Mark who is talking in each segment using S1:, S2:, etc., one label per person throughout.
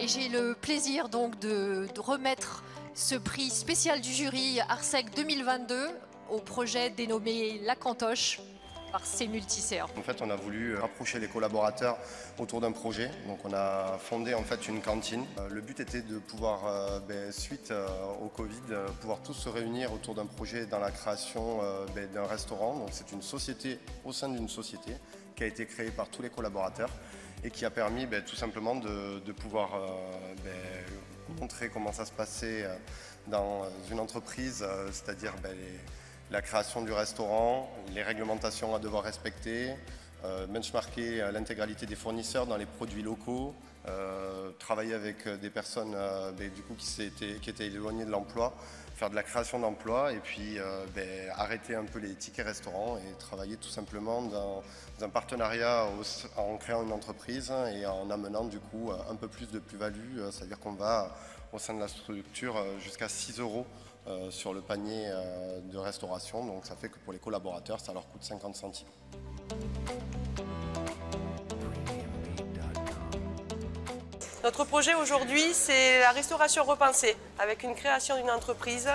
S1: Et j'ai le plaisir donc de remettre ce prix spécial du jury Arsec 2022 au projet dénommé La Cantoche par C-Multiserve.
S2: En fait, on a voulu rapprocher les collaborateurs autour d'un projet. Donc, on a fondé en fait une cantine. Le but était de pouvoir, suite au Covid, pouvoir tous se réunir autour d'un projet dans la création d'un restaurant. Donc, c'est une société au sein d'une société qui a été créée par tous les collaborateurs et qui a permis tout simplement de pouvoir montrer comment ça se passait dans une entreprise, c'est-à-dire la création du restaurant, les réglementations à devoir respecter, benchmarker l'intégralité des fournisseurs dans les produits locaux, travailler avec des personnes qui étaient éloignées de l'emploi, faire de la création d'emplois et puis arrêter un peu les tickets restaurants et travailler tout simplement dans un partenariat en créant une entreprise et en amenant du coup un peu plus de plus-value, c'est-à-dire qu'on va au sein de la structure jusqu'à 6 € sur le panier de restauration, donc ça fait que pour les collaborateurs ça leur coûte 50 centimes.
S3: Notre projet aujourd'hui, c'est la restauration repensée, avec une création d'une entreprise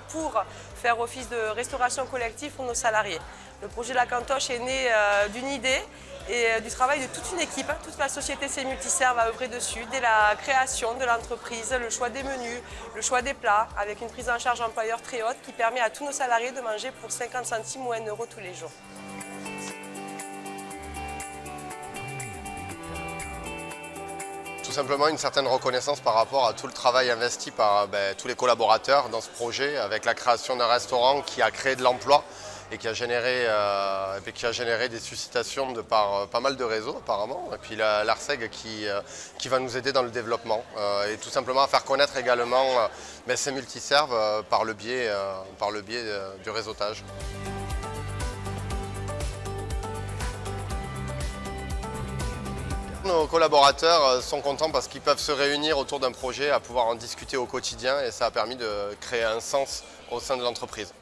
S3: pour faire office de restauration collective pour nos salariés. Le projet de La Cantoche est né d'une idée et du travail de toute une équipe. Toute la société C-Multiserve a œuvré dessus, dès la création de l'entreprise, le choix des menus, le choix des plats, avec une prise en charge employeur très haute qui permet à tous nos salariés de manger pour 50 centimes ou 1 € tous les jours.
S2: Tout simplement une certaine reconnaissance par rapport à tout le travail investi par tous les collaborateurs dans ce projet, avec la création d'un restaurant qui a créé de l'emploi et qui a généré des suscitations de par pas mal de réseaux apparemment, et puis l'Arseg qui va nous aider dans le développement et tout simplement à faire connaître également C-Multiserve par le biais du réseautage. Nos collaborateurs sont contents parce qu'ils peuvent se réunir autour d'un projet, à pouvoir en discuter au quotidien et ça a permis de créer un sens au sein de l'entreprise.